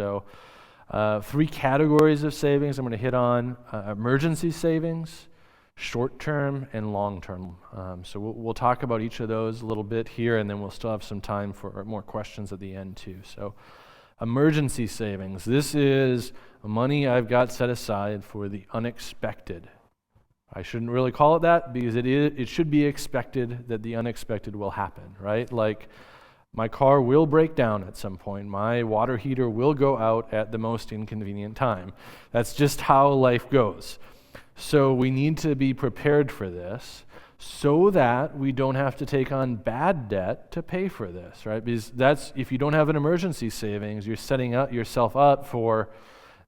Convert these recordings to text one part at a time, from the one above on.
So 3 categories of savings I'm going to hit on: emergency savings, short-term, and long-term. So we'll talk about each of those a little bit here, and then we'll still have some time for more questions at the end too. So emergency savings. This is money I've got set aside for the unexpected. I shouldn't really call it that because it should be expected that the unexpected will happen, right? Like my car will break down at some point. My water heater will go out at the most inconvenient time. That's just how life goes. So we need to be prepared for this so that we don't have to take on bad debt to pay for this, right? Because if you don't have an emergency savings, you're setting yourself up for,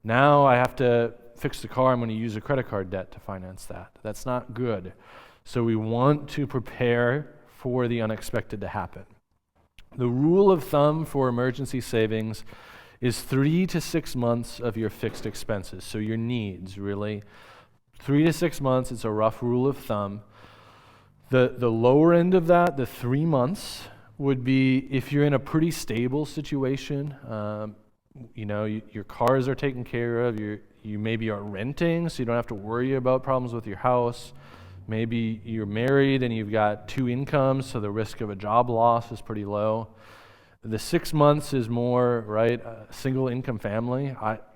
now I have to fix the car, I'm going to use a credit card debt to finance that. That's not good. So we want to prepare for the unexpected to happen. The rule of thumb for emergency savings is 3 to 6 months of your fixed expenses, so your needs, really. 3 to 6 months, it's a rough rule of thumb. The lower end of that, the 3 months, would be if you're in a pretty stable situation. Your cars are taken care of, you maybe are renting, so you don't have to worry about problems with your house. Maybe you're married and you've got 2 incomes, so the risk of a job loss is pretty low. The 6 months is more, right, a single income family.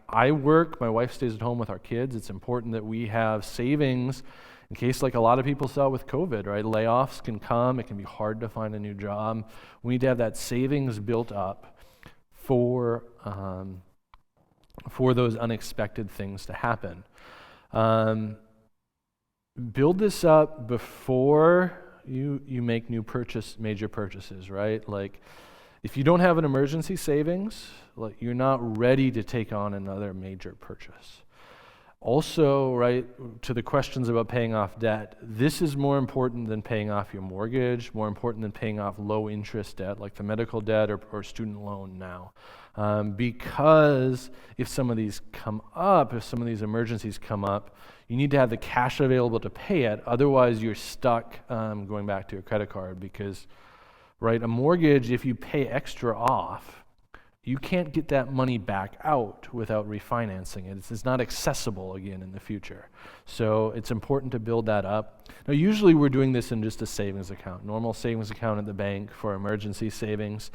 I work, my wife stays at home with our kids. It's important that we have savings in case, like a lot of people saw with COVID, right? Layoffs can come, it can be hard to find a new job. We need to have that savings built up for those unexpected things to happen. Build this up before you make major purchases, right? Like if you don't have an emergency savings, like you're not ready to take on another major purchase. Also, right, to the questions about paying off debt, this is more important than paying off your mortgage, more important than paying off low interest debt like the medical debt or student loan now. Because if some of these emergencies come up, you need to have the cash available to pay it. Otherwise, you're stuck going back to your credit card because, right, a mortgage, if you pay extra off, you can't get that money back out without refinancing it. It's not accessible again in the future. So it's important to build that up. Now, usually we're doing this in just a savings account, normal savings account at the bank for emergency savings.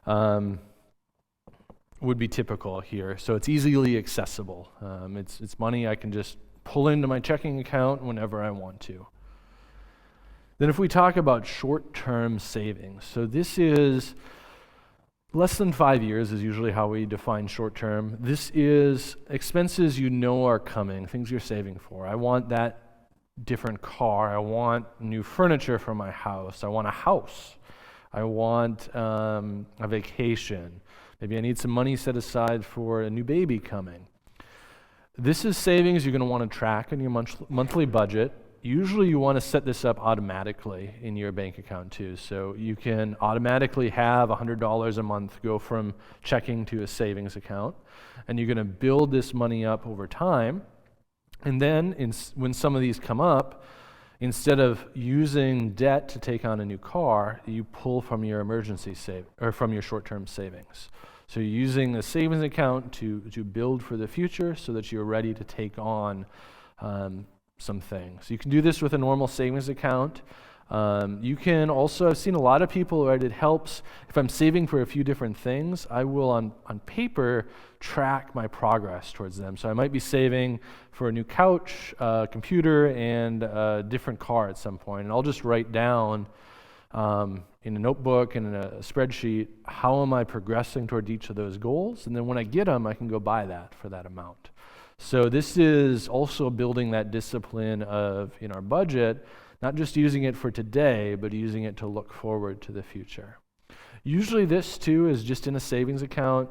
Would be typical here. So it's easily accessible. It's money I can just pull into my checking account whenever I want to. Then if we talk about short-term savings, so this is less than 5 years is usually how we define short-term. This is expenses you know are coming, things you're saving for. I want that different car. I want new furniture for my house. I want a house. I want a vacation. Maybe I need some money set aside for a new baby coming. This is savings you're going to want to track in your monthly budget. Usually you want to set this up automatically in your bank account too. So you can automatically have $100 a month go from checking to a savings account. And you're going to build this money up over time. And then when some of these come up, instead of using debt to take on a new car, you pull from your from your short-term savings. So you're using the savings account to build for the future so that you're ready to take on some things. You can do this with a normal savings account. You can also, I've seen a lot of people, right, it helps if I'm saving for a few different things, I will on paper track my progress towards them. So I might be saving for a new couch, computer, and a different car at some point, and I'll just write down in a notebook and in a spreadsheet, how am I progressing toward each of those goals? And then when I get them, I can go buy that for that amount. So this is also building that discipline of, in our budget, not just using it for today, but using it to look forward to the future. Usually this too is just in a savings account.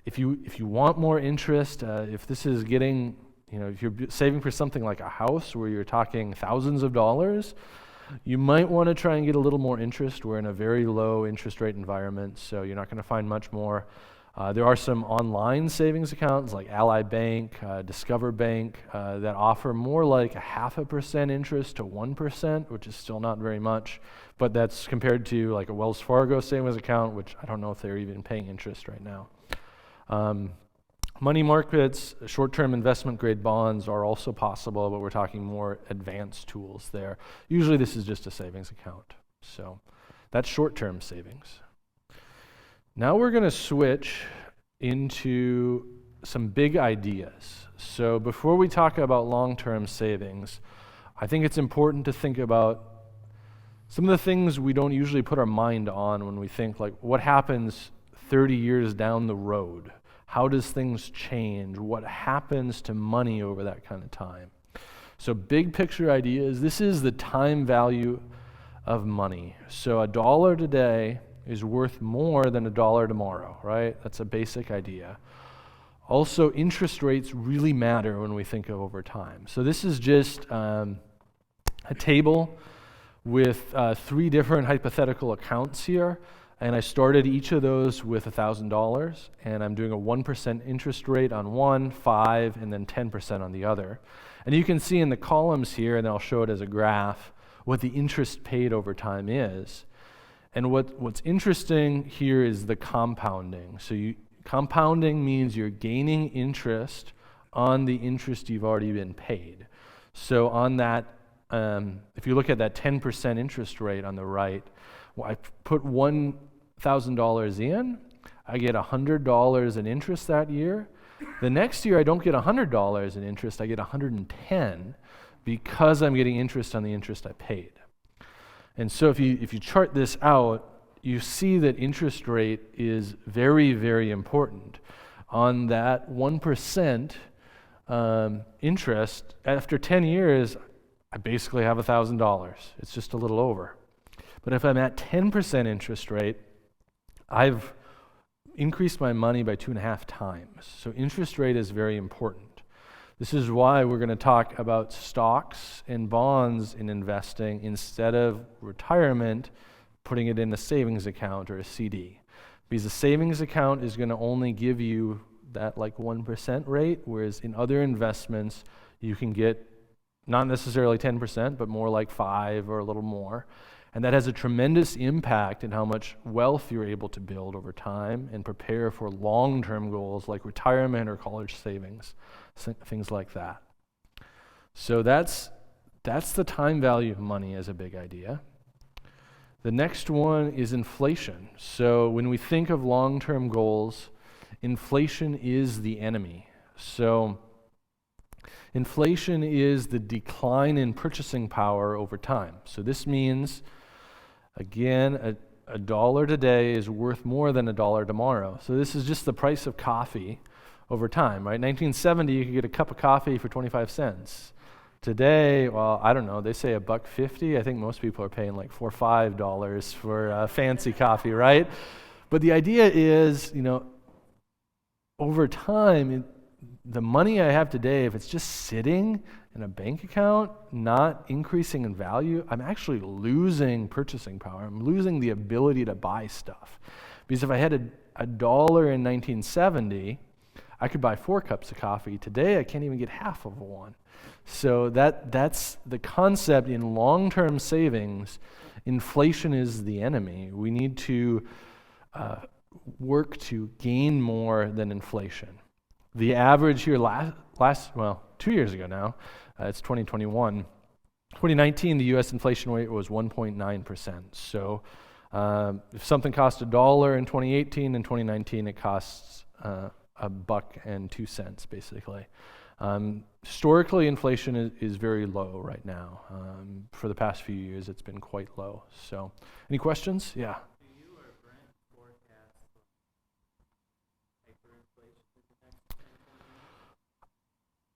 If you want more interest, if this is getting, if you're saving for something like a house where you're talking thousands of dollars, you might want to try and get a little more interest. We're in a very low interest rate environment, so you're not going to find much more. There are some online savings accounts like Ally Bank, Discover Bank, that offer more like 0.5% interest to 1%, which is still not very much, but that's compared to like a Wells Fargo savings account, which I don't know if they're even paying interest right now. Money markets, short-term investment grade bonds are also possible, but we're talking more advanced tools there. Usually this is just a savings account. So that's short-term savings. Now we're going to switch into some big ideas. So before we talk about long-term savings, I think it's important to think about some of the things we don't usually put our mind on when we think, like, what happens 30 years down the road? How does things change? What happens to money over that kind of time? So big picture ideas, this is the time value of money. So $1 today is worth more than $1 tomorrow, right? That's a basic idea. Also, interest rates really matter when we think of over time. So this is just a table with 3 different hypothetical accounts here. And I started each of those with $1,000, and I'm doing a 1% interest rate on one, 5, and then 10% on the other. And you can see in the columns here, and I'll show it as a graph, what the interest paid over time is. And what's interesting here is the compounding. So compounding means you're gaining interest on the interest you've already been paid. So on that, if you look at that 10% interest rate on the right, well, I put $1,000 in, I get $100 in interest that year. The next year I don't get $100 in interest, I get $110 because I'm getting interest on the interest I paid. And so if you chart this out, you see that interest rate is very, very important. On that 1% interest, after 10 years, I basically have $1,000. It's just a little over. But if I'm at 10% interest rate, I've increased my money by 2.5 times. So interest rate is very important. This is why we're going to talk about stocks and bonds in investing instead of retirement, putting it in a savings account or a CD. Because a savings account is going to only give you that like 1% rate, whereas in other investments, you can get not necessarily 10%, but more like 5 or a little more. And that has a tremendous impact in how much wealth you're able to build over time and prepare for long-term goals like retirement or college savings, things like that. So that's the time value of money as a big idea. The next one is inflation. So when we think of long-term goals, inflation is the enemy. So inflation is the decline in purchasing power over time. So this means, again, a dollar today is worth more than $1 tomorrow. So this is just the price of coffee over time, right? 1970, you could get a cup of coffee for 25 cents. Today, well, I don't know, they say $1.50. I think most people are paying like $4 or $5 for fancy coffee, right? But the idea is, over time, the money I have today, if it's just sitting in a bank account, not increasing in value, I'm actually losing purchasing power. I'm losing the ability to buy stuff. Because if I had a dollar in 1970, I could buy 4 cups of coffee. Today, I can't even get half of one. So that's the concept in long-term savings. Inflation is the enemy. We need to work to gain more than inflation. The average here last 2 years ago now, it's 2021. 2019, the U.S. inflation rate was 1.9%. So if something cost $1 in 2018, in 2019 it costs $1.02 basically. Historically, inflation is very low right now. For the past few years, it's been quite low. So, any questions? Yeah. Do you or Brent forecast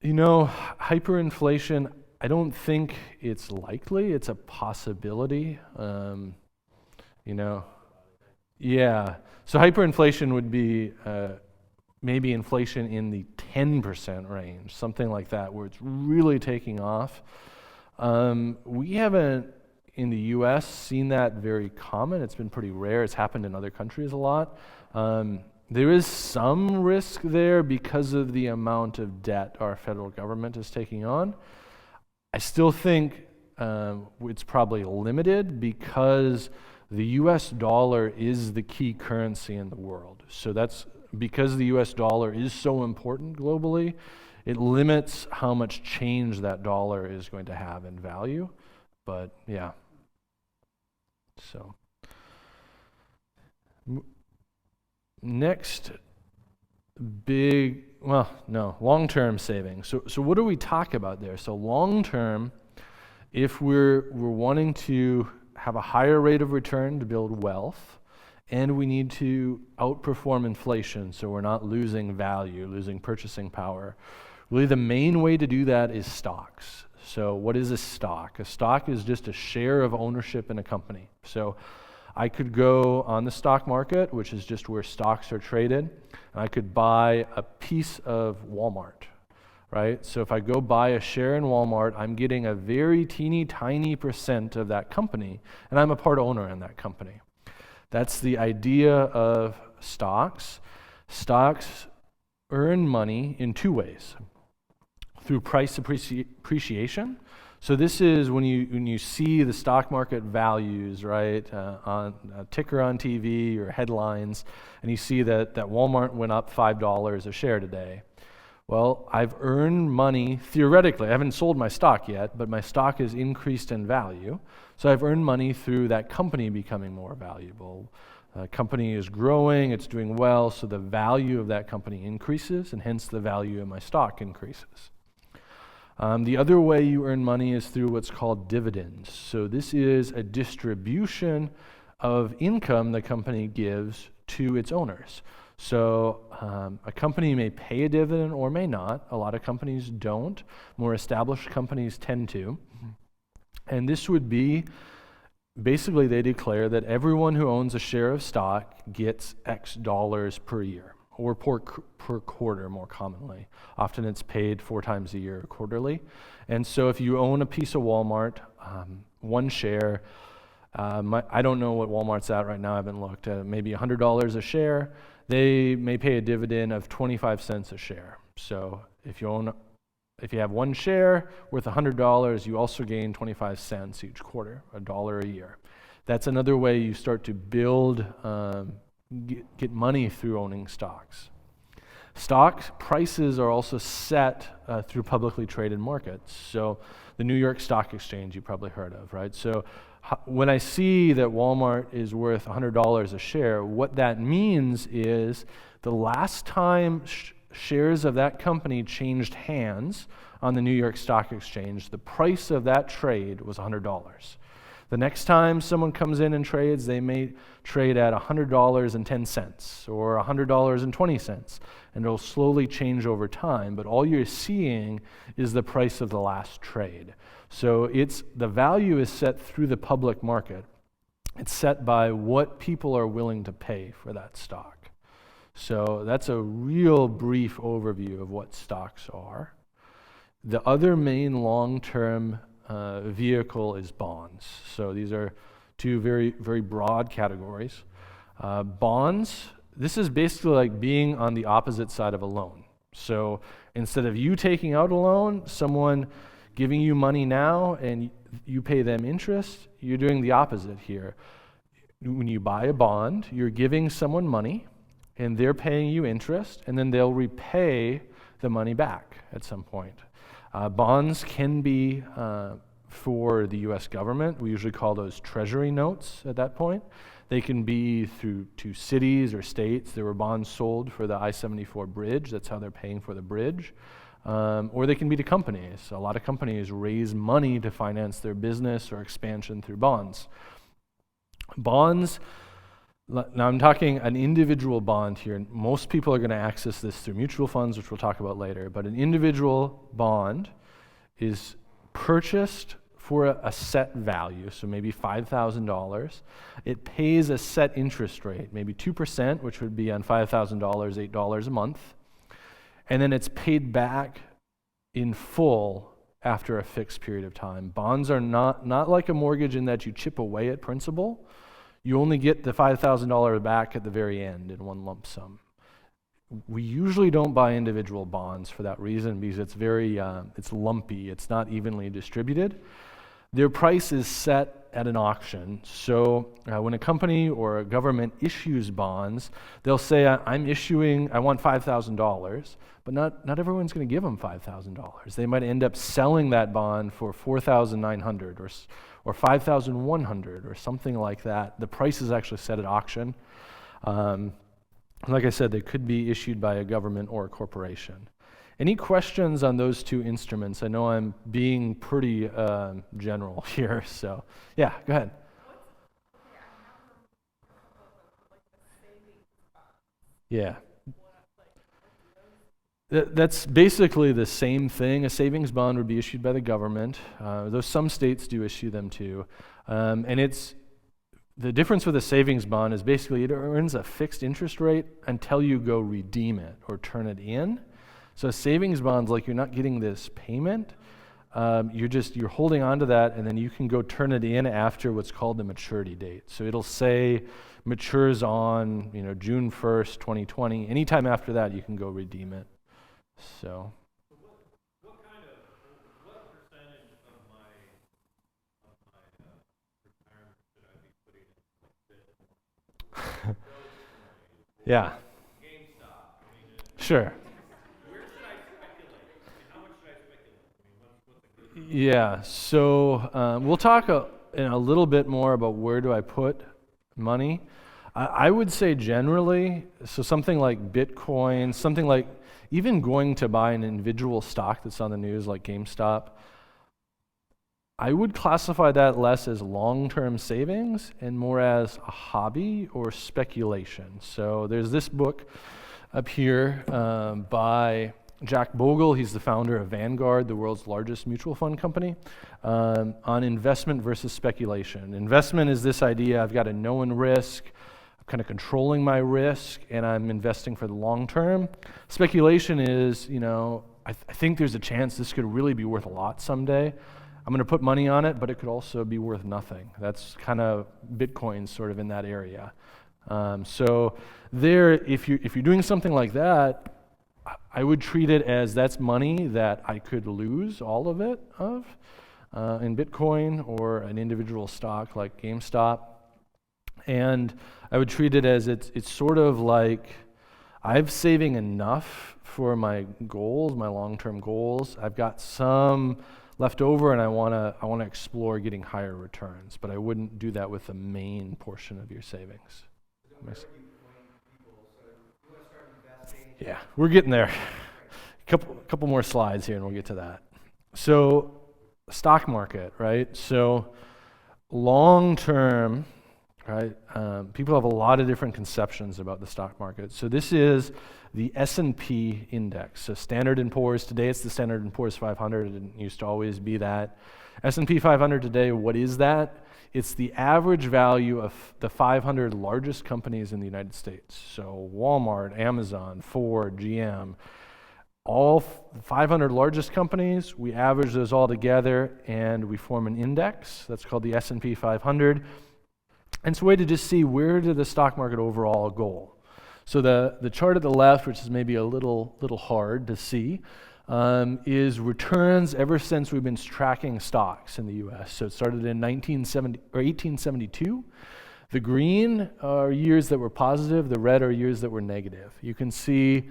hyperinflation? Hyperinflation, I don't think it's likely. It's a possibility. Yeah. So hyperinflation would be maybe inflation in the 10% range, something like that, where it's really taking off. We haven't, in the U.S., seen that very common. It's been pretty rare. It's happened in other countries a lot. There is some risk there because of the amount of debt our federal government is taking on. I still think it's probably limited because the U.S. dollar is the key currency in the world. So that's because the US dollar is so important globally, it limits how much change that dollar is going to have in value. But yeah. So next big, long-term savings. So what do we talk about there? So long-term, if we're wanting to have a higher rate of return to build wealth, and we need to outperform inflation so we're not losing value, losing purchasing power, really the main way to do that is stocks. So what is a stock? A stock is just a share of ownership in a company. So I could go on the stock market, which is just where stocks are traded, and I could buy a piece of Walmart, right? So if I go buy a share in Walmart, I'm getting a very teeny tiny percent of that company, and I'm a part owner in that company. That's the idea of stocks. Stocks earn money in two ways. Through price appreciation. So this is when you see the stock market values, right, on a ticker on TV or headlines, and you see that Walmart went up $5 a share today. Well, I've earned money, theoretically. I haven't sold my stock yet, but my stock has increased in value. So I've earned money through that company becoming more valuable. The company is growing, it's doing well, so the value of that company increases, and hence the value of my stock increases. The other way you earn money is through what's called dividends. So this is a distribution of income the company gives to its owners. So a company may pay a dividend or may not. A lot of companies don't. More established companies tend to. And this would be, basically they declare that everyone who owns a share of stock gets X dollars per year, or per quarter more commonly. Often it's paid 4 times a year quarterly. And so if you own a piece of Walmart, one share, I don't know what Walmart's at right now, I haven't looked, maybe $100 a share, they may pay a dividend of 25 cents a share. So if you have one share worth $100, you also gain 25 cents each quarter, $1 a year. That's another way you start to build, get money through owning stocks. Stock prices are also set through publicly traded markets. So the New York Stock Exchange you probably heard of, right? So when I see that Walmart is worth $100 a share, what that means is the last time shares of that company changed hands on the New York Stock Exchange, the price of that trade was $100. The next time someone comes in and trades, they may trade at $100.10 or $100.20, and it'll slowly change over time, but all you're seeing is the price of the last trade. So the value is set through the public market. It's set by what people are willing to pay for that stock. So that's a real brief overview of what stocks are. The other main long-term vehicle is bonds. So these are two very, very broad categories. Bonds, this is basically like being on the opposite side of a loan. So instead of you taking out a loan, someone giving you money now and you pay them interest, you're doing the opposite here. When you buy a bond, you're giving someone money and they're paying you interest, and then they'll repay the money back at some point. Bonds can be for the U.S. government. We usually call those treasury notes at that point. They can be to cities or states. There were bonds sold for the I-74 bridge. That's how they're paying for the bridge. Or they can be to companies. A lot of companies raise money to finance their business or expansion through bonds. Bonds, now I'm talking an individual bond here. Most people are going to access this through mutual funds, which we'll talk about later, but an individual bond is purchased for a set value, so maybe $5,000. It pays a set interest rate, maybe 2%, which would be on $5,000, $8 a month, and then it's paid back in full after a fixed period of time. Bonds are not like a mortgage in that you chip away at principal. You only get the $5,000 back at the very end in one lump sum. We usually don't buy individual bonds for that reason, because it's lumpy. It's not evenly distributed. Their price is set at an auction. So when a company or a government issues bonds, they'll say, I want $5,000, but not everyone's going to give them $5,000. They might end up selling that bond for $4,900 or $5,100 or something like that. The price is actually set at auction. Like I said, they could be issued by a government or a corporation. Any questions on those two instruments? I know I'm being pretty general here, so yeah, go ahead. Yeah. That's basically the same thing. A savings bond would be issued by the government, though some states do issue them too. And it's the difference with a savings bond is basically it earns a fixed interest rate until you go redeem it or turn it in. So a savings bond's like you're not getting this payment. You're holding on to that, and then you can go turn it in after what's called the maturity date. So it'll say matures on June 1st, 2020. Anytime after that, you can go redeem it. So. What percentage of my retirement should I be putting in Bitcoin? Yeah. GameStop. Sure. Where should I speculate? How much should I speculate? What's a good? Yeah. So we'll talk in a little bit more about where do I put money. I would say generally, so something like Bitcoin, something like even going to buy an individual stock that's on the news like GameStop, I would classify that less as long-term savings and more as a hobby or speculation. So there's this book up here by Jack Bogle. He's the founder of Vanguard, the world's largest mutual fund company, on investment versus speculation. Investment is this idea, I've got a known risk, kind of controlling my risk, and I'm investing for the long term. Speculation is, I think there's a chance this could really be worth a lot someday. I'm going to put money on it, but it could also be worth nothing. That's kind of Bitcoin sort of in that area. So there, if you're doing something like that, I would treat it as that's money that I could lose all of it in Bitcoin or an individual stock like GameStop. And I would treat it as it's sort of like I'm saving enough for my goals, my long-term goals. I've got some left over, and I want to explore getting higher returns. But I wouldn't do that with the main portion of your savings. Yeah, we're getting there. Couple more slides here, and we'll get to that. So, stock market, right? So, long-term. Right? People have a lot of different conceptions about the stock market. So this is the S&P index. So Standard & Poor's, today it's the Standard & Poor's 500. It didn't used to always be that. S&P 500 today, what is that? It's the average value of the 500 largest companies in the United States. So Walmart, Amazon, Ford, GM, all 500 largest companies, we average those all together and we form an index. That's called the S&P 500. And it's a way to just see where did the stock market overall go. So the chart at the left, which is maybe a little hard to see, is returns ever since we've been tracking stocks in the U.S. So it started in 1872. The green are years that were positive. The red are years that were negative. You can see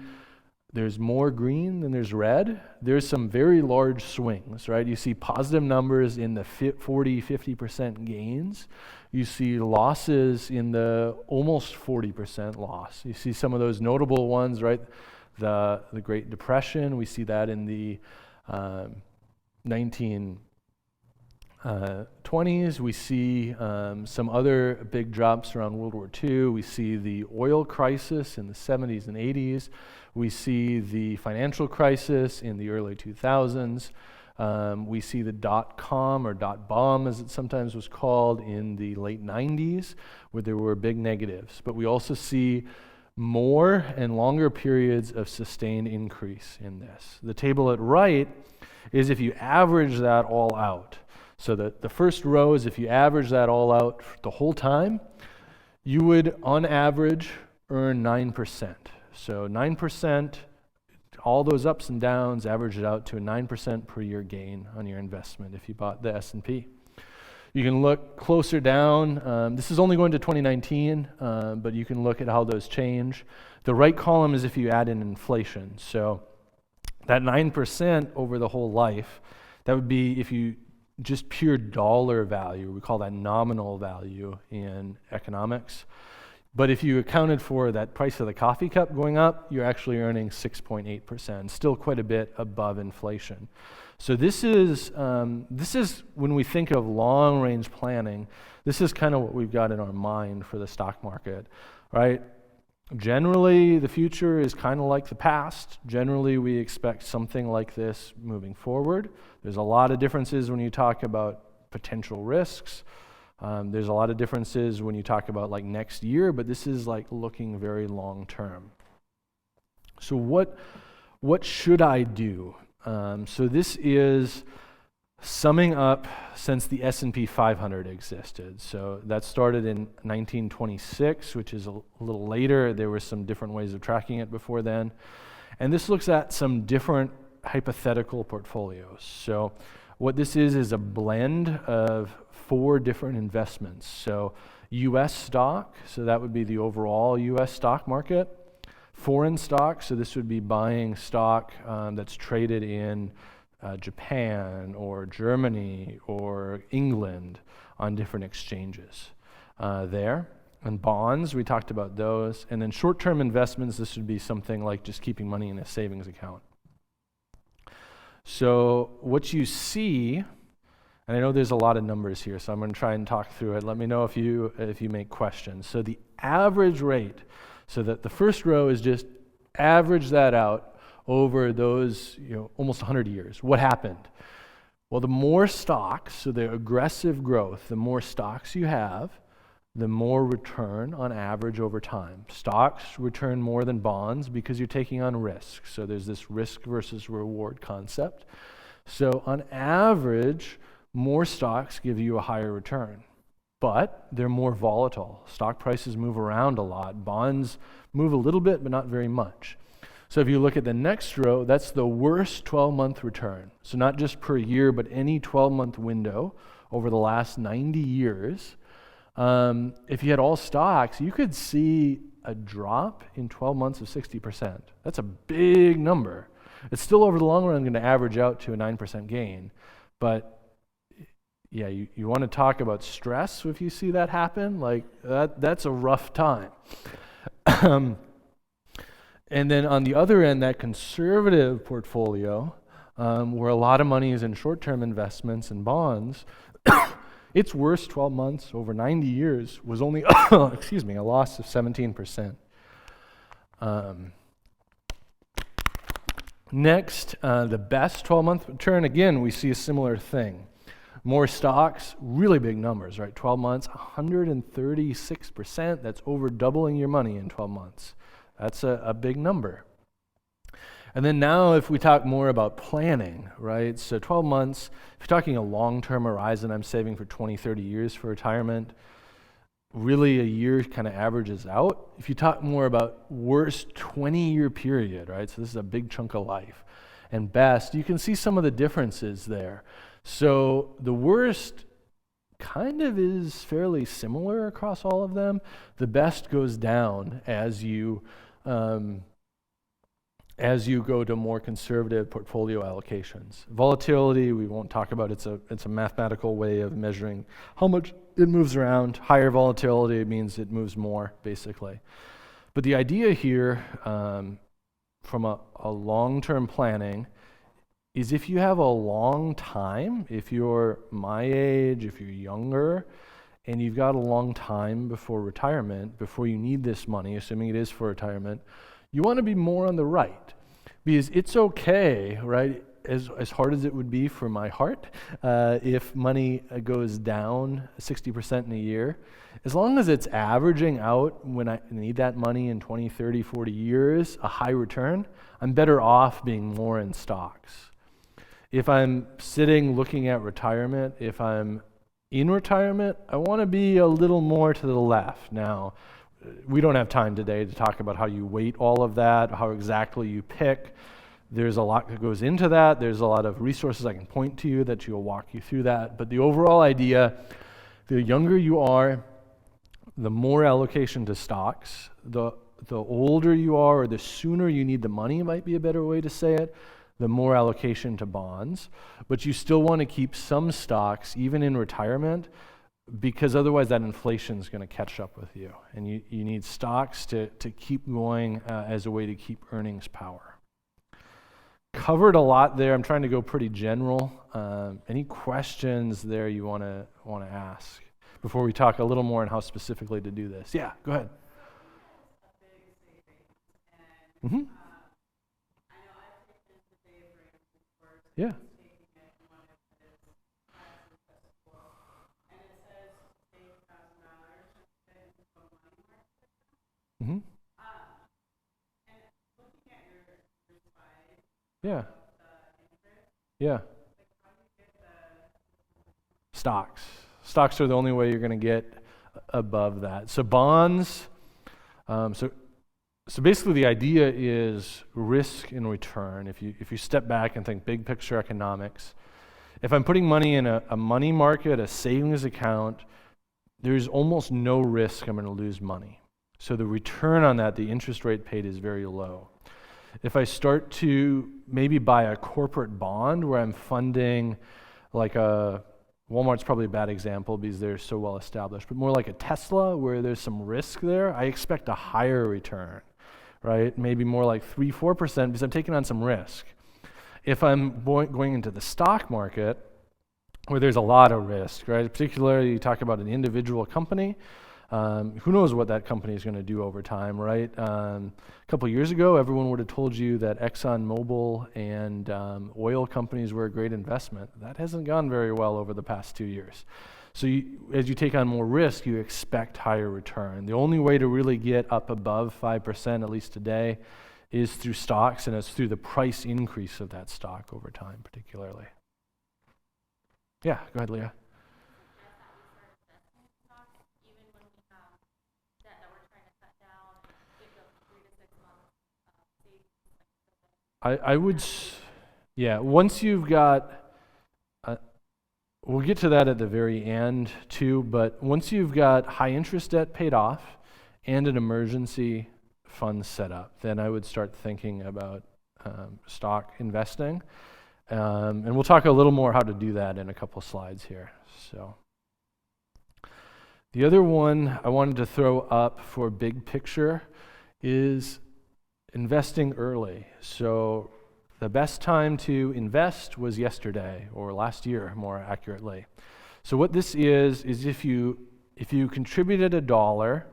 there's more green than there's red. There's some very large swings, right? You see positive numbers in the 40, 50% gains. You see losses in the almost 40% loss. You see some of those notable ones, right? The Great Depression, we see that in the 1920s. We see some other big drops around World War II. We see the oil crisis in the 70s and 80s. We see the financial crisis in the early 2000s. We see the dot-com or dot-bomb, as it sometimes was called, in the late 90s, where there were big negatives. But we also see more and longer periods of sustained increase in this. The table at right is if you average that all out. So the first row is if you average that all out the whole time, you would, on average, earn 9%. So 9%, all those ups and downs, average it out to a 9% per year gain on your investment if you bought the S&P. You can look closer down. This is only going to 2019, but you can look at how those change. The right column is if you add in inflation. So that 9% over the whole life, that would be if you just pure dollar value. We call that nominal value in economics. But if you accounted for that price of the coffee cup going up, you're actually earning 6.8%, still quite a bit above inflation. So this is when we think of long-range planning, this is kind of what we've got in our mind for the stock market, right? Generally, the future is kind of like the past. Generally, we expect something like this moving forward. There's a lot of differences when you talk about potential risks. There's a lot of differences when you talk about like next year, but this is like looking very long term. So what should I do? So this is summing up since the S&P 500 existed. So that started in 1926, which is a little later. There were some different ways of tracking it before then. And this looks at some different hypothetical portfolios. So what this is a blend of 4 different investments. So U.S. stock, so that would be the overall U.S. stock market. Foreign stock, so this would be buying stock that's traded in Japan or Germany or England on different exchanges there. And bonds, we talked about those. And then short-term investments, this would be something like just keeping money in a savings account. So what you see, and I know there's a lot of numbers here, so I'm going to try and talk through it. Let me know if you make questions. So the average rate, so that the first row is just average that out over those almost 100 years. What happened? Well, the more stocks, so the aggressive growth, the more stocks you have, the more return on average over time. Stocks return more than bonds because you're taking on risk. So there's this risk versus reward concept. So on average, more stocks give you a higher return, but they're more volatile. Stock prices move around a lot. Bonds move a little bit, but not very much. So if you look at the next row, that's the worst 12-month return. So not just per year, but any 12-month window over the last 90 years. If you had all stocks, you could see a drop in 12 months of 60%. That's a big number. It's still over the long run going to average out to a 9% gain. But yeah, you want to talk about stress if you see that happen? Like that's a rough time. And then on the other end, that conservative portfolio, where a lot of money is in short-term investments and bonds, its worst 12 months over 90 years was only, a loss of 17%. Next, the best 12-month return, again, we see a similar thing. More stocks, really big numbers, right? 12 months, 136%. That's over doubling your money in 12 months. That's a big number. And then now if we talk more about planning, right? So 12 months, if you're talking a long-term horizon, I'm saving for 20, 30 years for retirement, really a year kind of averages out. If you talk more about worst 20-year period, right? So this is a big chunk of life. And best, you can see some of the differences there. So the worst kind of is fairly similar across all of them. The best goes down as you go to more conservative portfolio allocations. Volatility, we won't talk about. It's a mathematical way of measuring how much it moves around. Higher volatility means it moves more, basically. But the idea here, from a long-term planning, is if you have a long time, if you're my age, if you're younger, and you've got a long time before retirement, before you need this money, assuming it is for retirement, you want to be more on the right. Because it's okay, right, as hard as it would be for my heart, if money goes down 60% in a year, as long as it's averaging out when I need that money in 20, 30, 40 years, a high return, I'm better off being more in stocks. If I'm sitting looking at retirement, if I'm in retirement, I want to be a little more to the left. Now, we don't have time today to talk about how you weight all of that, how exactly you pick, There's a lot that goes into that. There's a lot of resources I can point to you that will walk you through that. But the overall idea, the younger you are, the more allocation to stocks. The older you are, or the sooner you need the money, might be a better way to say it, the more allocation to bonds. But you still want to keep some stocks, even in retirement, because otherwise that inflation is going to catch up with you. And you need stocks to keep going as a way to keep earnings power. Covered a lot there. I'm trying to go pretty general. Any questions there you want to ask before we talk a little more on how specifically to do this? Yeah, go ahead. Mm-hmm. Yeah. Mm-hmm. Yeah. Yeah. Stocks. Stocks are the only way you're going to get above that. So bonds, so basically the idea is risk and return. If you step back and think big picture economics, if I'm putting money in a money market, a savings account, there's almost no risk I'm going to lose money. So the return on that, the interest rate paid, is very low. If I start to maybe buy a corporate bond where I'm funding like Walmart's probably a bad example because they're so well established, but more like a Tesla where there's some risk there, I expect a higher return, right? Maybe more like 3-4% because I'm taking on some risk. If I'm going into the stock market where there's a lot of risk, right? Particularly you talk about an individual company, who knows what that company is going to do over time, right? A couple of years ago, everyone would have told you that ExxonMobil and oil companies were a great investment. That hasn't gone very well over the past 2 years. So as you take on more risk, you expect higher return. The only way to really get up above 5%, at least today, is through stocks, and it's through the price increase of that stock over time, particularly. Yeah, go ahead, Leah. I would, yeah, once you've got, we'll get to that at the very end too, but once you've got high interest debt paid off and an emergency fund set up, then I would start thinking about stock investing. And we'll talk a little more how to do that in a couple slides here. So the other one I wanted to throw up for big picture is investing early. So the best time to invest was yesterday, or last year more accurately. So what this is if you contributed $1, and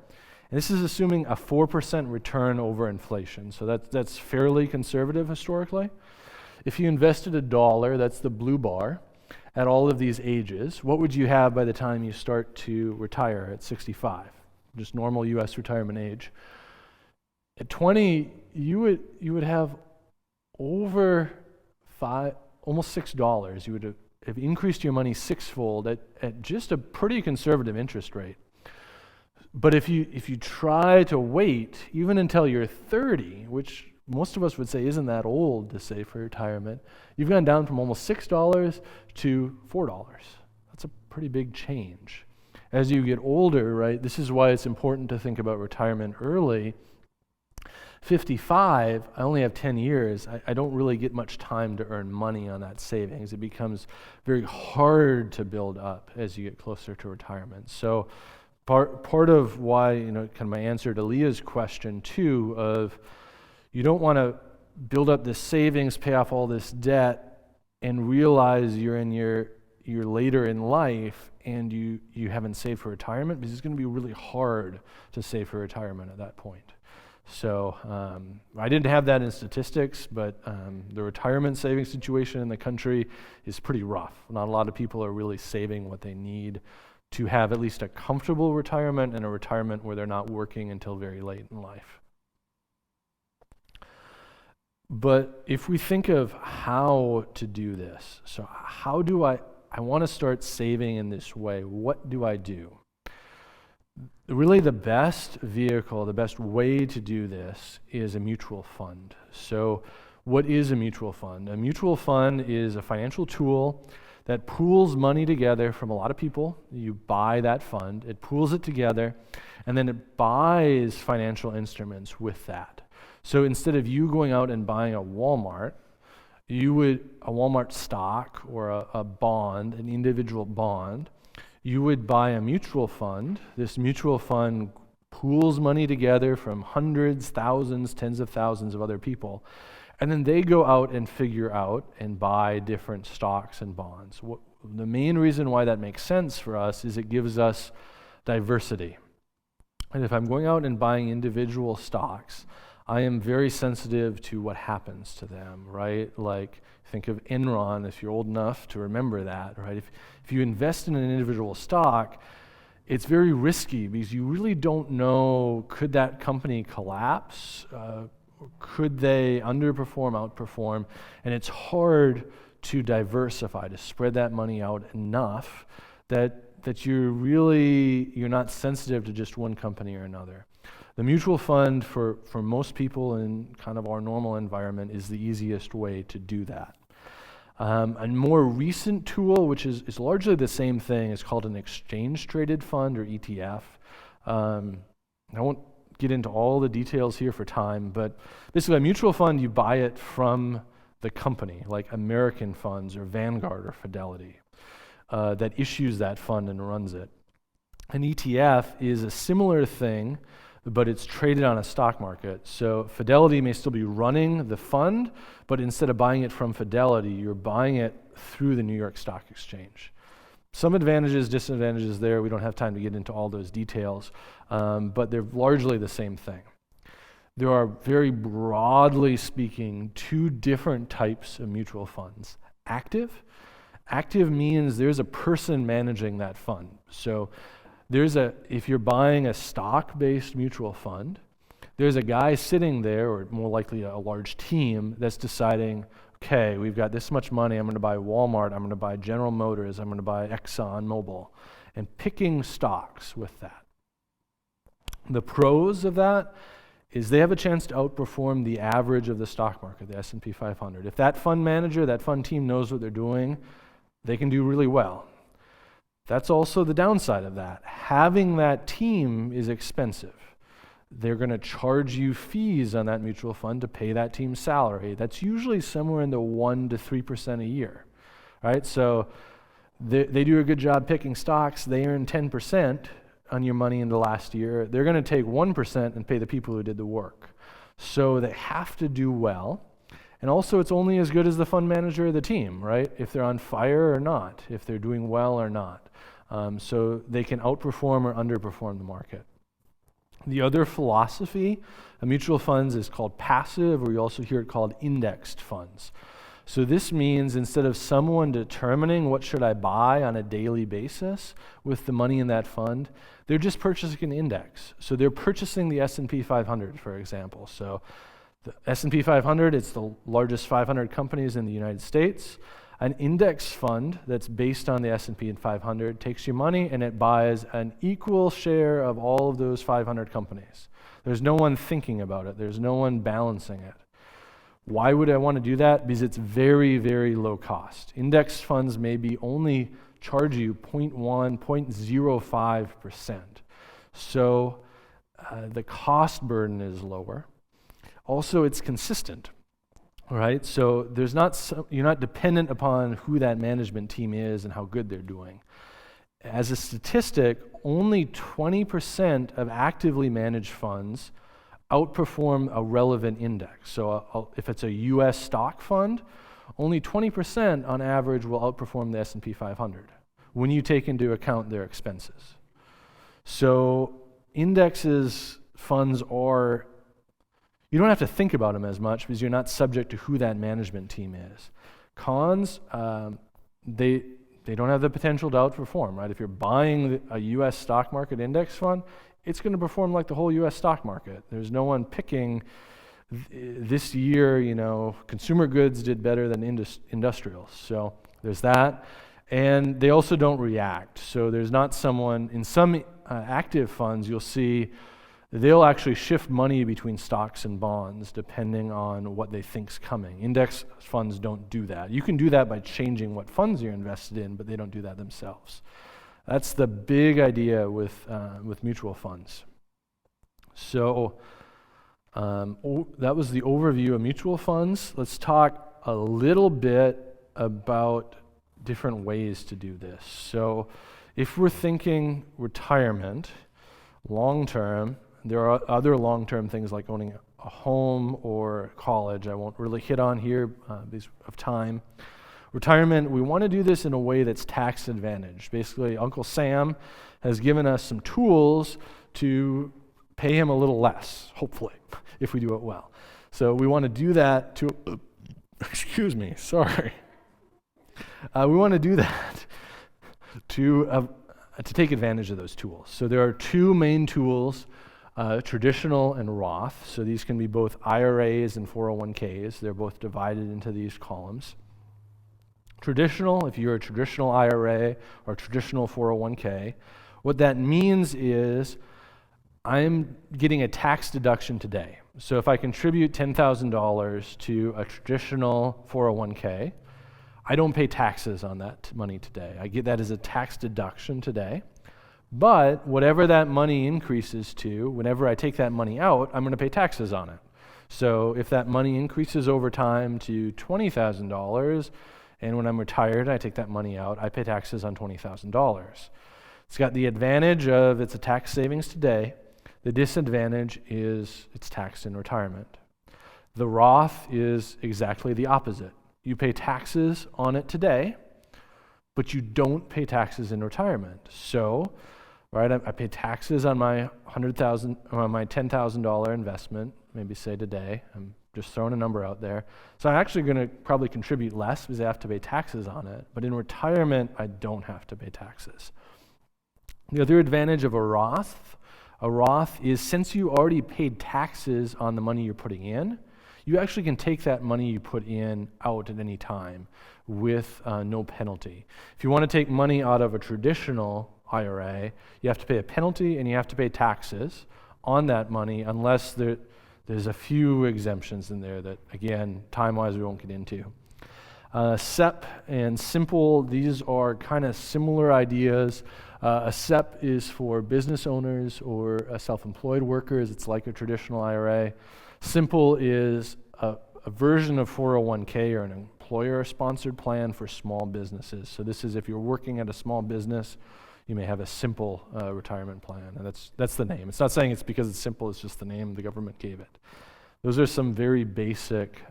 this is assuming a 4% return over inflation. So that's fairly conservative historically. If you invested $1, that's the blue bar, at all of these ages, what would you have by the time you start to retire at 65? Just normal US retirement age. At 20, you would have over almost $6. You would have increased your money sixfold at just a pretty conservative interest rate. But if you try to wait even until you're 30, which most of us would say isn't that old to save for retirement, you've gone down from almost $6 to $4. That's a pretty big change. As you get older, right, this is why it's important to think about retirement early. 55, I only have 10 years. I don't really get much time to earn money on that savings. It becomes very hard to build up as you get closer to retirement. So part of why, kind of my answer to Leah's question too, of you don't want to build up this savings, pay off all this debt, and realize you're in your later in life and you haven't saved for retirement, because it's going to be really hard to save for retirement at that point. So I didn't have that in statistics, but the retirement savings situation in the country is pretty rough. Not a lot of people are really saving what they need to have at least a comfortable retirement, and a retirement where they're not working until very late in life. But if we think of how to do this, so how do I want to start saving in this way, what do I do? Really the best vehicle, the best way to do this is a mutual fund. So What is a mutual fund? A mutual fund is a financial tool that pools money together from a lot of people. You buy that fund, it pools it together, and then it buys financial instruments with that. So instead of you going out and buying a Walmart stock or a bond, an individual bond, you would buy a mutual fund. This mutual fund pools money together from hundreds, thousands, tens of thousands of other people. And then they go out and figure out and buy different stocks and bonds. The main reason why that makes sense for us is it gives us diversity. And if I'm going out and buying individual stocks, I am very sensitive to what happens to them, right? Like, think of Enron, if you're old enough to remember that, right? If you invest in an individual stock, it's very risky because you really don't know, could that company collapse? Could they underperform, outperform? And it's hard to diversify, to spread that money out enough that you're not sensitive to just one company or another. The mutual fund for most people in kind of our normal environment is the easiest way to do that. A more recent tool, which is largely the same thing, is called an exchange-traded fund, or ETF. I won't get into all the details here for time, but basically a mutual fund, you buy it from the company, like American Funds or Vanguard or Fidelity, that issues that fund and runs it. An ETF is a similar thing, but it's traded on a stock market. So Fidelity may still be running the fund, but instead of buying it from Fidelity, you're buying it through the New York Stock Exchange. Some advantages, disadvantages there. We don't have time to get into all those details, but they're largely the same thing. There are, very broadly speaking, two different types of mutual funds. Active means there's a person managing that fund. So if you're buying a stock-based mutual fund, there's a guy sitting there, or more likely a large team, that's deciding, okay, we've got this much money, I'm going to buy Walmart, I'm going to buy General Motors, I'm going to buy ExxonMobil, and picking stocks with that. The pros of that is they have a chance to outperform the average of the stock market, the S&P 500. If that fund manager, that fund team knows what they're doing, they can do really well. That's also the downside of that. Having that team is expensive. They're going to charge you fees on that mutual fund to pay that team's salary. That's usually somewhere in the 1% to 3% a year, right? So they do a good job picking stocks. They earn 10% on your money in the last year. They're going to take 1% and pay the people who did the work. So they have to do well. And also, it's only as good as the fund manager of the team, right? If they're on fire or not, if they're doing well or not. So they can outperform or underperform the market. The other philosophy of mutual funds is called passive, or you also hear it called indexed funds. So this means instead of someone determining what should I buy on a daily basis with the money in that fund, they're just purchasing an index. So they're purchasing the S&P 500, for example. So the S&P 500, it's the largest 500 companies in the United States. An index fund that's based on the S&P 500 takes your money and it buys an equal share of all of those 500 companies. There's no one thinking about it. There's no one balancing it. Why would I want to do that? Because it's very, very low cost. Index funds maybe only charge you 0.1, 0.05%. So the cost burden is lower. Also, it's consistent. All right, so you're not dependent upon who that management team is and how good they're doing. As a statistic, only 20% of actively managed funds outperform a relevant index. So if it's a U.S. stock fund, only 20% on average will outperform the S&P 500 when you take into account their expenses. So indexes funds are, you don't have to think about them as much because you're not subject to who that management team is. Cons, they don't have the potential to outperform, right? If you're buying a U.S. stock market index fund, it's going to perform like the whole U.S. stock market. There's no one picking this year, consumer goods did better than industrials. So there's that. And they also don't react. So there's not someone, in some active funds, you'll see they'll actually shift money between stocks and bonds depending on what they think's coming. Index funds don't do that. You can do that by changing what funds you're invested in, but they don't do that themselves. That's the big idea with mutual funds. So that was the overview of mutual funds. Let's talk a little bit about different ways to do this. So if we're thinking retirement, long-term, there are other long-term things like owning a home or college. I won't really hit on here because of time. Retirement, we want to do this in a way that's tax advantaged. Basically, Uncle Sam has given us some tools to pay him a little less, hopefully, if we do it well. So we want to do that to, excuse me, sorry. We want to do that to take advantage of those tools. So there are two main tools, traditional and Roth. So these can be both IRAs and 401ks. They're both divided into these columns. Traditional, if you're a traditional IRA or traditional 401k, what that means is I'm getting a tax deduction today. So if I contribute $10,000 to a traditional 401k, I don't pay taxes on that money today. I get that as a tax deduction today. But whatever that money increases to, whenever I take that money out, I'm going to pay taxes on it. So if that money increases over time to $20,000, and when I'm retired, I take that money out, I pay taxes on $20,000. It's got the advantage of it's a tax savings today. The disadvantage is it's taxed in retirement. The Roth is exactly the opposite. You pay taxes on it today, but you don't pay taxes in retirement. So, right, I pay taxes on my $10,000 investment, maybe say today. I'm just throwing a number out there. So I'm actually going to probably contribute less because I have to pay taxes on it. But in retirement, I don't have to pay taxes. The other advantage of a Roth is since you already paid taxes on the money you're putting in, you actually can take that money you put in out at any time with no penalty. If you want to take money out of a traditional IRA, you have to pay a penalty and you have to pay taxes on that money unless there's a few exemptions in there that, again, time-wise we won't get into. SEP and simple, these are kind of similar ideas. A SEP is for business owners or self-employed workers. It's like a traditional IRA. Simple is a version of 401k or an employer-sponsored plan for small businesses. So this is if you're working at a small business, you may have a simple retirement plan, and that's the name. It's not saying it's because it's simple, it's just the name the government gave it. Those are some very basic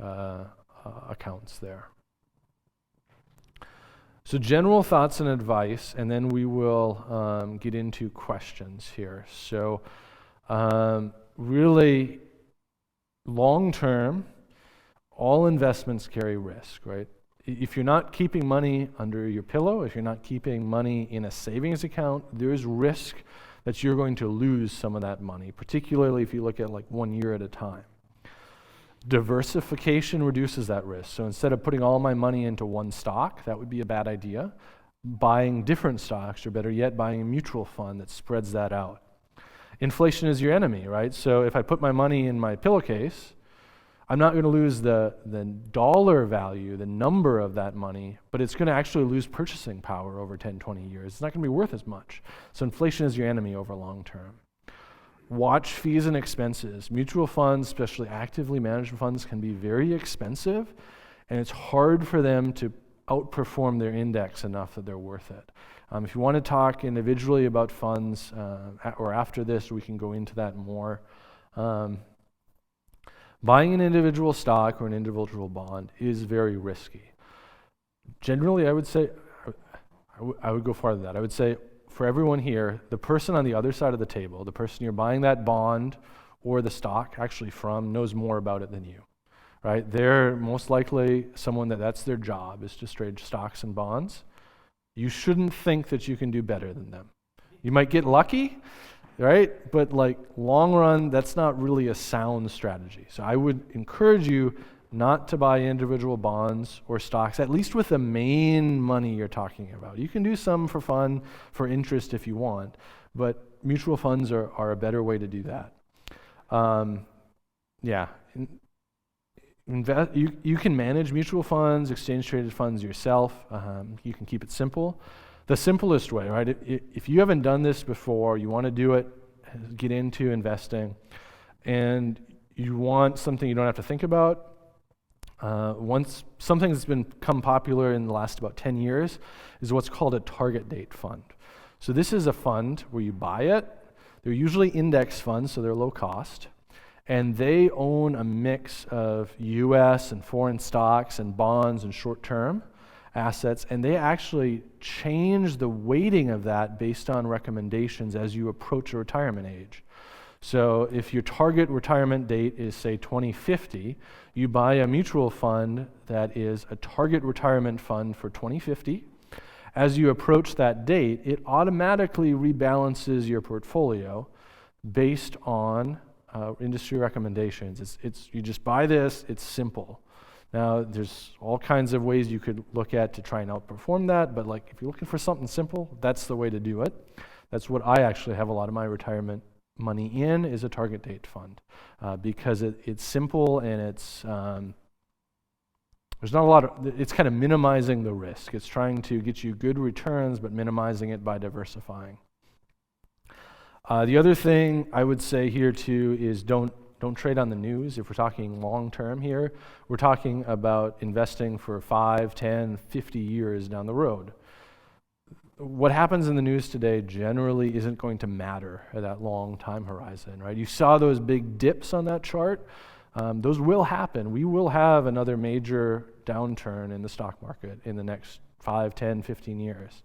accounts there. So general thoughts and advice, and then we will get into questions here. So really, long-term, all investments carry risk, right? If you're not keeping money under your pillow, if you're not keeping money in a savings account, there's risk that you're going to lose some of that money, particularly if you look at like 1 year at a time. Diversification reduces that risk. So instead of putting all my money into one stock, that would be a bad idea. Buying different stocks, or better yet, buying a mutual fund that spreads that out. Inflation is your enemy, right? So if I put my money in my pillowcase, I'm not going to lose the dollar value, the number of that money, but it's going to actually lose purchasing power over 10, 20 years. It's not going to be worth as much. So inflation is your enemy over long term. Watch fees and expenses. Mutual funds, especially actively managed funds, can be very expensive, and it's hard for them to outperform their index enough that they're worth it. If you want to talk individually about funds, or after this, we can go into that more. Buying an individual stock or an individual bond is very risky. Generally, I would say, I would go farther than that. I would say for everyone here, the person on the other side of the table, the person you're buying that bond or the stock actually from, knows more about it than you, right? They're most likely someone that's their job, is to trade stocks and bonds. You shouldn't think that you can do better than them. You might get lucky, right? But like long run, that's not really a sound strategy. So I would encourage you not to buy individual bonds or stocks, at least with the main money you're talking about. You can do some for fun, for interest if you want, but mutual funds are a better way to do that. Yeah. You can manage mutual funds, exchange traded funds yourself. You can keep it simple. The simplest way, right? If you haven't done this before, you want to do it, get into investing, and you want something you don't have to think about. Once something that's become popular in the last about 10 years is what's called a target date fund. So this is a fund where you buy it. They're usually index funds, so they're low cost. And they own a mix of US and foreign stocks and bonds and short-term assets, and they actually change the weighting of that based on recommendations as you approach a retirement age. So if your target retirement date is, say, 2050, you buy a mutual fund that is a target retirement fund for 2050. As you approach that date, it automatically rebalances your portfolio based on industry recommendations. You just buy this, it's simple. Now, there's all kinds of ways you could look at to try and outperform that, but like if you're looking for something simple, that's the way to do it. That's what I actually have a lot of my retirement money in, is a target date fund, because it's simple and it's there's not a lot of, it's kind of minimizing the risk. It's trying to get you good returns, but minimizing it by diversifying. The other thing I would say here too is don't trade on the news. If we're talking long term here, we're talking about investing for 5, 10, 50 years down the road. What happens in the news today generally isn't going to matter at that long time horizon, right? You saw those big dips on that chart. Those will happen. We will have another major downturn in the stock market in the next 5, 10, 15 years.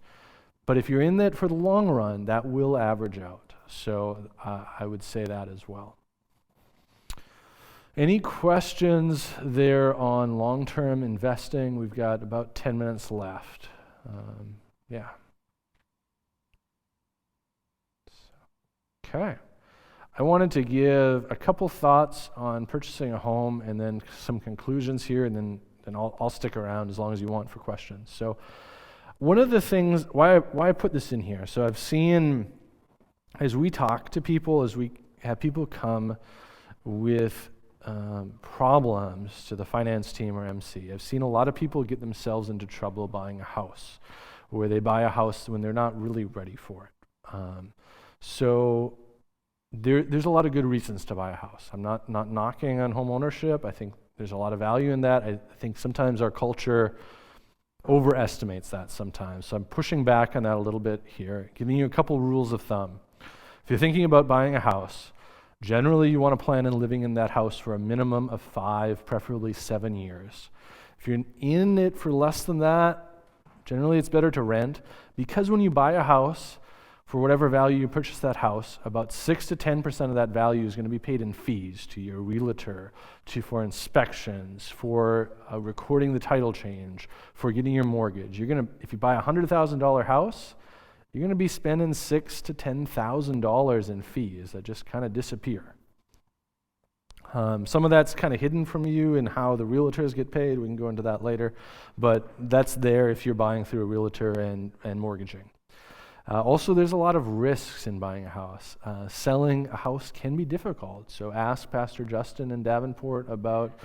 But if you're in that for the long run, that will average out. So I would say that as well. Any questions there on long-term investing? We've got about 10 minutes left. Yeah. Okay. I wanted to give a couple thoughts on purchasing a home and then some conclusions here, and then I'll stick around as long as you want for questions. So one of the things, why I put this in here, so I've seen, as we talk to people, as we have people come with problems to the finance team or MC, I've seen a lot of people get themselves into trouble buying a house, where they buy a house when they're not really ready for it. So there's a lot of good reasons to buy a house. I'm not knocking on home ownership. I think there's a lot of value in that. I think sometimes our culture overestimates that sometimes. So I'm pushing back on that a little bit here, giving you a couple rules of thumb. If you're thinking about buying a house, generally you want to plan on living in that house for a minimum of 5, preferably 7 years. If you're in it for less than that, generally it's better to rent, because when you buy a house, for whatever value you purchase that house, about 6 to 10% of that value is going to be paid in fees to your realtor, for inspections, for recording the title change, for getting your mortgage. If you buy a $100,000 house, you're going to be spending $6,000 to $10,000 in fees that just kind of disappear. Some of that's kind of hidden from you in how the realtors get paid. We can go into that later, but that's there if you're buying through a realtor and mortgaging. Also, there's a lot of risks in buying a house. Selling a house can be difficult. So ask Pastor Justin in Davenport about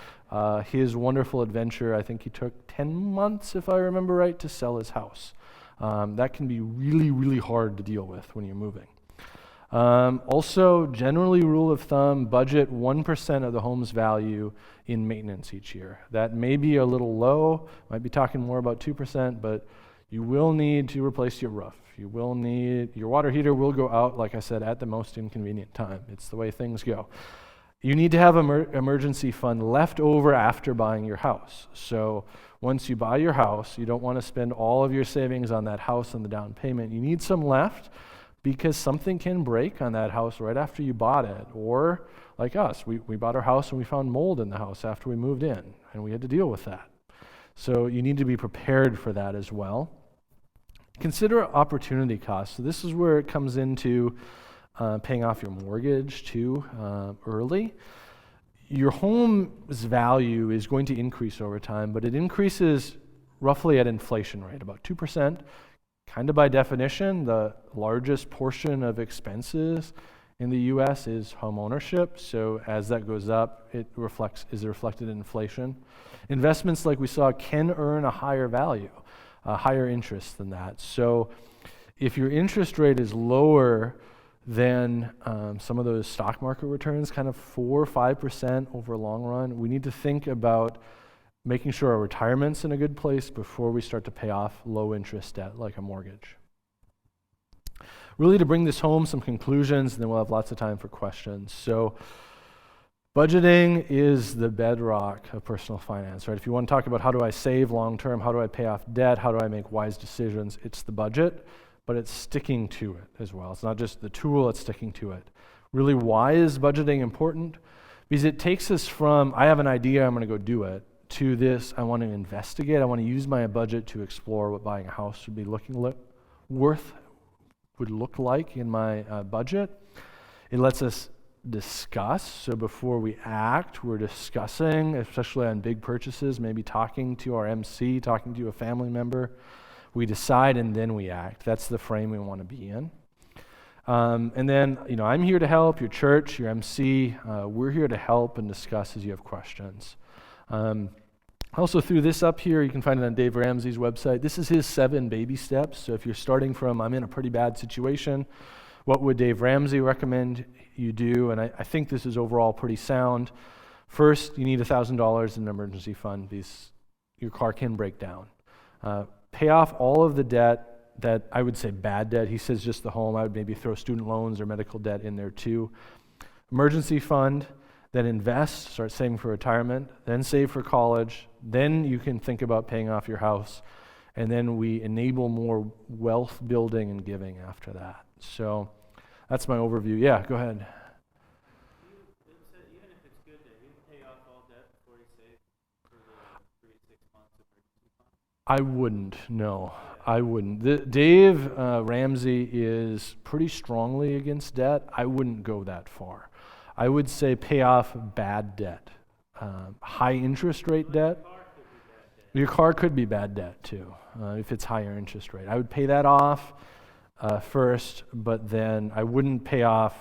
his wonderful adventure. I think he took 10 months, if I remember right, to sell his house. That can be really, really hard to deal with when you're moving. Also, generally, rule of thumb, budget 1% of the home's value in maintenance each year. That may be a little low. Might be talking more about 2%, but you will need to replace your roof. You will need, your water heater will go out, like I said, at the most inconvenient time. It's the way things go. You need to have an emergency fund left over after buying your house. So once you buy your house, you don't want to spend all of your savings on that house and the down payment. You need some left, because something can break on that house right after you bought it. Or like us, we bought our house and we found mold in the house after we moved in, and we had to deal with that. So you need to be prepared for that as well. Consider opportunity costs. So this is where it comes into paying off your mortgage too early. Your home's value is going to increase over time, but it increases roughly at inflation rate, about 2%. Kind of by definition, the largest portion of expenses in the US is home ownership. So as that goes up, it is reflected in inflation. Investments like we saw can earn a higher value, a higher interest than that. So if your interest rate is lower than some of those stock market returns, kind of 4 or 5% over a long run, we need to think about making sure our retirement's in a good place before we start to pay off low interest debt like a mortgage. Really, to bring this home, some conclusions, and then we'll have lots of time for questions. So budgeting is the bedrock of personal finance, right? If you want to talk about how do I save long term, how do I pay off debt, how do I make wise decisions, it's the budget, but it's sticking to it as well. It's not just the tool, it's sticking to it. Really, why is budgeting important? Because it takes us from, I have an idea, I'm going to go do it, to this, I want to investigate, I want to use my budget to explore what buying a house would be would look like in my budget. It lets us discuss. So before we act, we're discussing, especially on big purchases, maybe talking to our MC, talking to a family member. We decide and then we act. That's the frame we want to be in. And then, I'm here to help, your church, your MC, we're here to help and discuss as you have questions. I also threw this up here. You can find it on Dave Ramsey's website. This is his 7 baby steps. So if you're starting from, I'm in a pretty bad situation, what would Dave Ramsey recommend you do? And I think this is overall pretty sound. First, you need $1,000 in an emergency fund because your car can break down. Pay off all of the debt that I would say bad debt. He says just the home. I would maybe throw student loans or medical debt in there too. Emergency fund. Then invest, start saving for retirement, then save for college, then you can think about paying off your house, and then we enable more wealth building and giving after that. So that's my overview. Yeah, go ahead. Even if it's good that you pay off all debt before you save for the 3 to 6 months of emergency fund? I wouldn't, no. I wouldn't. Dave Ramsey is pretty strongly against debt. I wouldn't go that far. I would say pay off bad debt, high interest rate debt. Your car could be bad debt too, if it's higher interest rate. I would pay that off first, but then I wouldn't pay off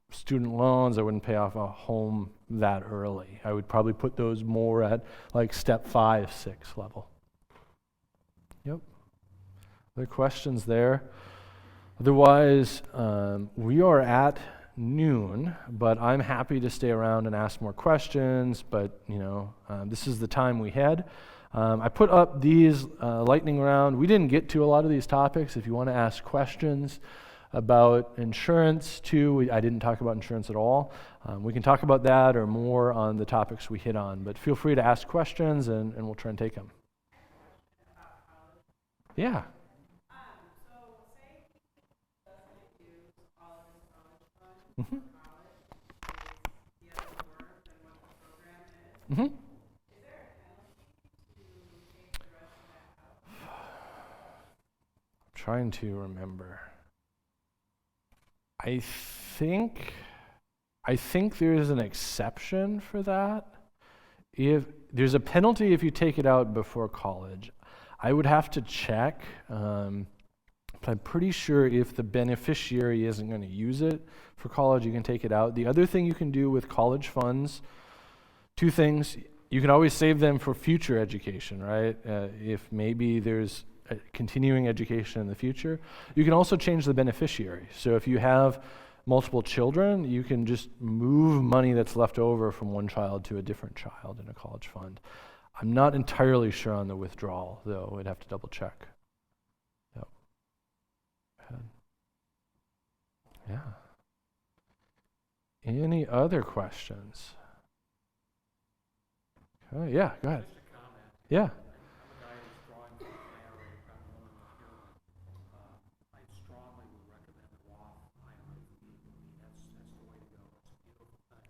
student loans. I wouldn't pay off a home that early. I would probably put those more at like step 5, 6 level. Yep. Other questions there? Otherwise, we are at noon, but I'm happy to stay around and ask more questions, but this is the time we had. I put up these lightning round. We didn't get to a lot of these topics. If you want to ask questions about insurance too, I didn't talk about insurance at all. We can talk about that or more on the topics we hit on, but feel free to ask questions and we'll try and take them. Yeah. Mm-hmm. Mm-hmm. Trying to remember. I think there is an exception for that. If there's a penalty if you take it out before college, I would have to check. But I'm pretty sure if the beneficiary isn't going to use it for college, you can take it out. The other thing you can do with college funds, 2 things. You can always save them for future education, right? If maybe there's a continuing education in the future. You can also change the beneficiary. So if you have multiple children, you can just move money that's left over from one child to a different child in a college fund. I'm not entirely sure on the withdrawal, though. I'd have to double check. Yeah. Any other questions? Okay, yeah, go ahead. Just a comment. Yeah. I'm a guy who's drawing from an IRA. I'm willing to hear. I strongly would recommend the Roth IRA. That's the way to go. It's a beautiful thing.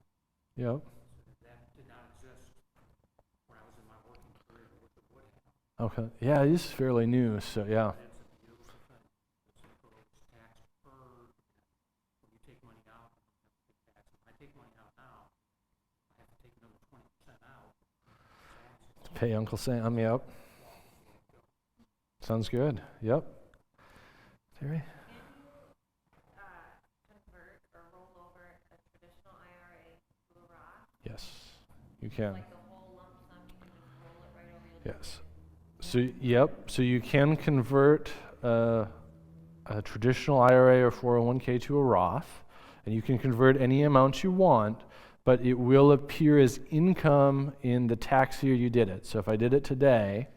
Yep. That did not exist when I was in my working career. I wish it would have. Okay. Yeah, it is fairly new, so yeah. It's a beautiful thing. It's tax deferred. When you take money out, you have to pay tax. If I take money out now, I have to take another 20% out. Pay Uncle Sam, yep. Sounds good. Yep. Terry? Convert or roll over You can. Like the whole lump sum, you can just roll it right over your living Yes. So you can convert a traditional IRA or 401k to a Roth, and you can convert any amount you want, but it will appear as income in the tax year you did it. So if I did it today,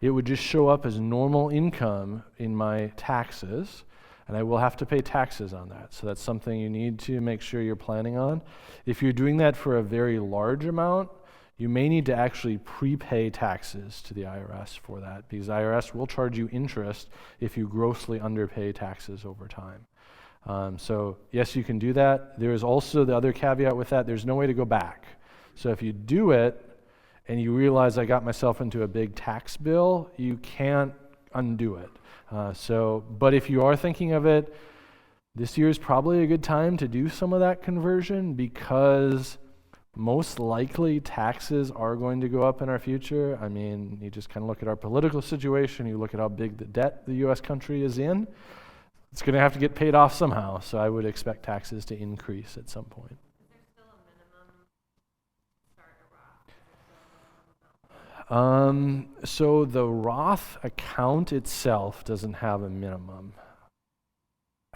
it would just show up as normal income in my taxes, and I will have to pay taxes on that. So that's something you need to make sure you're planning on. If you're doing that for a very large amount, you may need to actually prepay taxes to the IRS for that, because IRS will charge you interest if you grossly underpay taxes over time. So yes, you can do that. There is also the other caveat with that, there's no way to go back. So if you do it and you realize I got myself into a big tax bill, you can't undo it. But if you are thinking of it, this year is probably a good time to do some of that conversion, because most likely taxes are going to go up in our future. I mean, you just kind of look at our political situation, you look at how big the debt the U.S. country is in, it's going to have to get paid off somehow, so I would expect taxes to increase at some point. Is there still a minimum start a Roth? Is there still a minimum amount? So the Roth account itself doesn't have a minimum.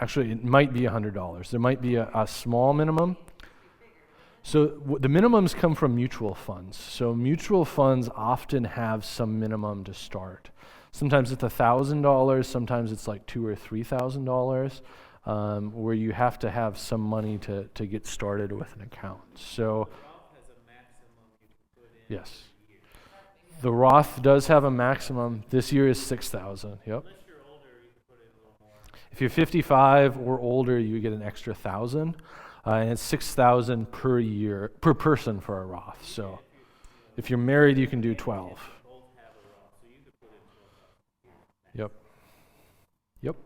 Actually, it might be $100. There might be a small minimum. So the minimums come from mutual funds. So mutual funds often have some minimum to start. Sometimes it's $1,000, sometimes it's like $2,000 or $3,000, where you have to have some money to get started with an account. So Roth has a maximum you can put in. yes, the Roth does have a maximum. This year is $6,000. Yep. Unless you're older, you can put in a little more. If you're 55 or older, you get an extra $1,000. And it's $6,000 per year, per person for a Roth. So if you're married, you can do 12. Both have a Roth, so you could put in 12. Yep.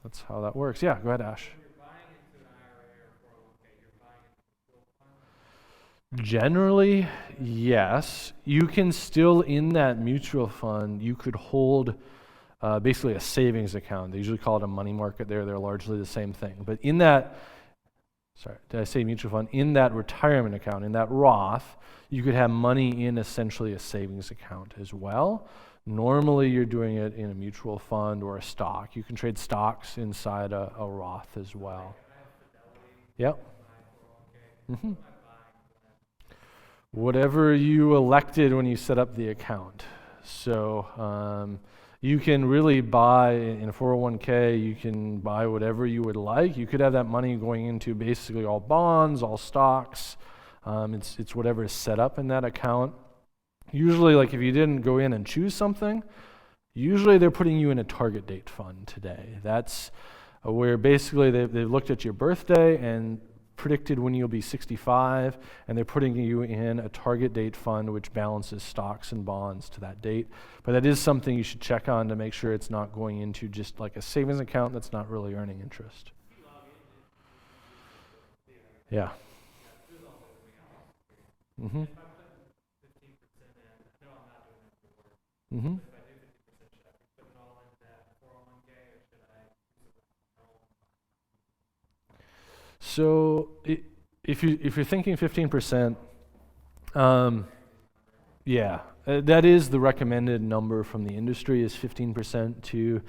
That's how that works. Yeah, go ahead, Ash. When you're buying into an IRA or 401k, you're buying into a mutual fund. Generally, yes. You can still, in that mutual fund, you could hold basically a savings account. They usually call it a money market there. They're largely the same thing. But in that, did I say mutual fund? In that retirement account, in that Roth, you could have money in essentially a savings account as well. Normally, you're doing it in a mutual fund or a stock. You can trade stocks inside a Roth as well. Yep. Mm-hmm. Whatever you elected when you set up the account. So you can really buy, in a 401k, you can buy whatever you would like. You could have that money going into basically all bonds, all stocks. It's whatever is set up in that account. Usually, like if you didn't go in and choose something, usually they're putting you in a target date fund today. That's where basically they've looked at your birthday and predicted when you'll be 65, and they're putting you in a target date fund which balances stocks and bonds to that date. But that is something you should check on to make sure it's not going into just like a savings account that's not really earning interest. Yeah. Mm-hmm. Mm-hmm. So if you're thinking 15%, yeah, that is the recommended number from the industry, is 15% to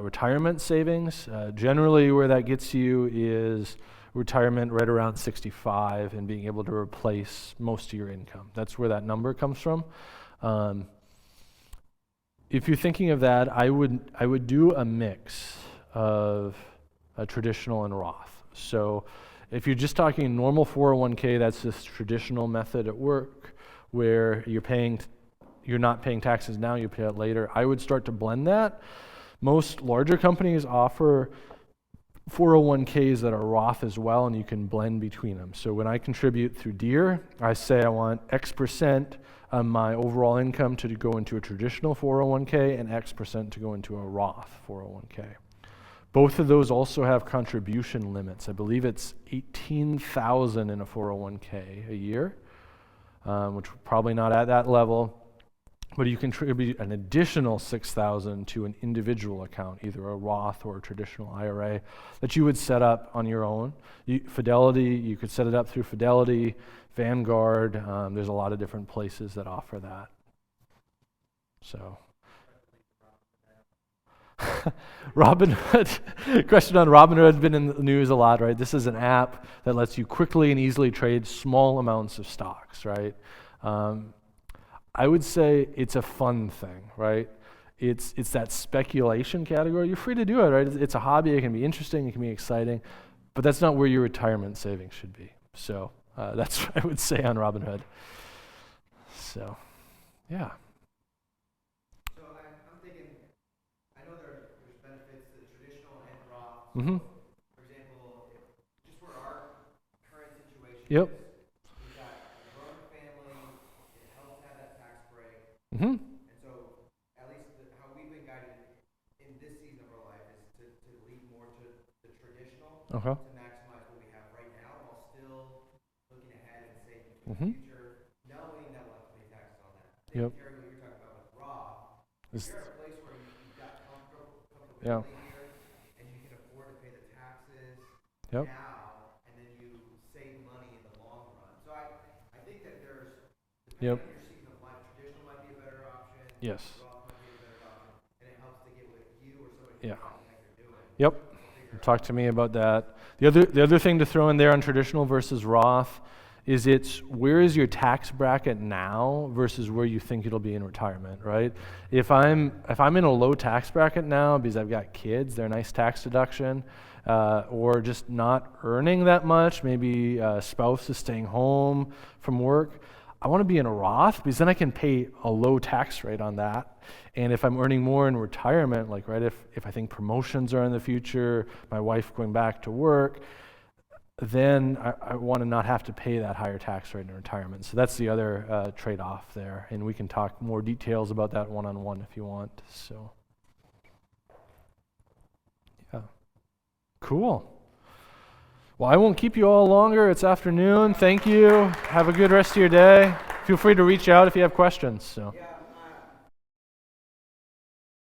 retirement savings. Generally, where that gets you is retirement right around 65 and being able to replace most of your income. That's where that number comes from. If you're thinking of that, I would do a mix of a traditional and Roth. So if you're just talking normal 401k, that's this traditional method at work where you're not paying taxes now, you pay it later. I would start to blend that. Most larger companies offer 401ks that are Roth as well, and you can blend between them. So when I contribute through DEER, I say I want X% of my overall income to go into a traditional 401k and X% to go into a Roth 401k. Both of those also have contribution limits. I believe it's $18,000 in a 401k a year, which we're probably not at that level. But you contribute an additional $6,000 to an individual account, either a Roth or a traditional IRA, that you would set up on your own. Fidelity, you could set it up through Fidelity, Vanguard. There's a lot of different places that offer that. So, Robinhood, question on Robinhood, been in the news a lot, right? This is an app that lets you quickly and easily trade small amounts of stocks, right? I would say it's a fun thing, right? It's that speculation category. You're free to do it, right? It's a hobby. It can be interesting. It can be exciting. But that's not where your retirement savings should be. So that's what I would say on Robinhood. So, yeah. So I'm thinking, I know there's benefits to the traditional and Roth. Mm-hmm. For example, just where our current situation Yep. is, we've got a growing family, it helps have that tax break. Mm-hmm. And so, at least how we've been guided in this season of our life is to lead more to the traditional, Okay. to maximize what we have right now, while still looking ahead and saving for Mm-hmm. the future, knowing that we'll have to pay taxes on that. Yep. Terry, what you're talking about with Roth, This- you're at a place where you've got comfortability Yeah. here, and you can afford to pay the taxes Yep. now, and then you save money in the long run. So I think that there's, Yep. depending on your season of life, traditional might be a better option. Yes. Roth might be a better option, and it helps to get with you or somebody Yeah. who knows what they're doing. Yep. Figure out. Talk to me about that. The other thing to throw in there on traditional versus Roth is where is your tax bracket now versus where you think it'll be in retirement, right? If I'm in a low tax bracket now because I've got kids, they're a nice tax deduction, or just not earning that much, maybe a spouse is staying home from work, I want to be in a Roth because then I can pay a low tax rate on that. And if I'm earning more in retirement, like right, if I think promotions are in the future, my wife going back to work, then I want to not have to pay that higher tax rate in retirement. So that's the other trade-off there. And we can talk more details about that one-on-one if you want. So, yeah. Cool. Well, I won't keep you all longer. It's afternoon. Thank you. Have a good rest of your day. Feel free to reach out if you have questions. So. Yeah,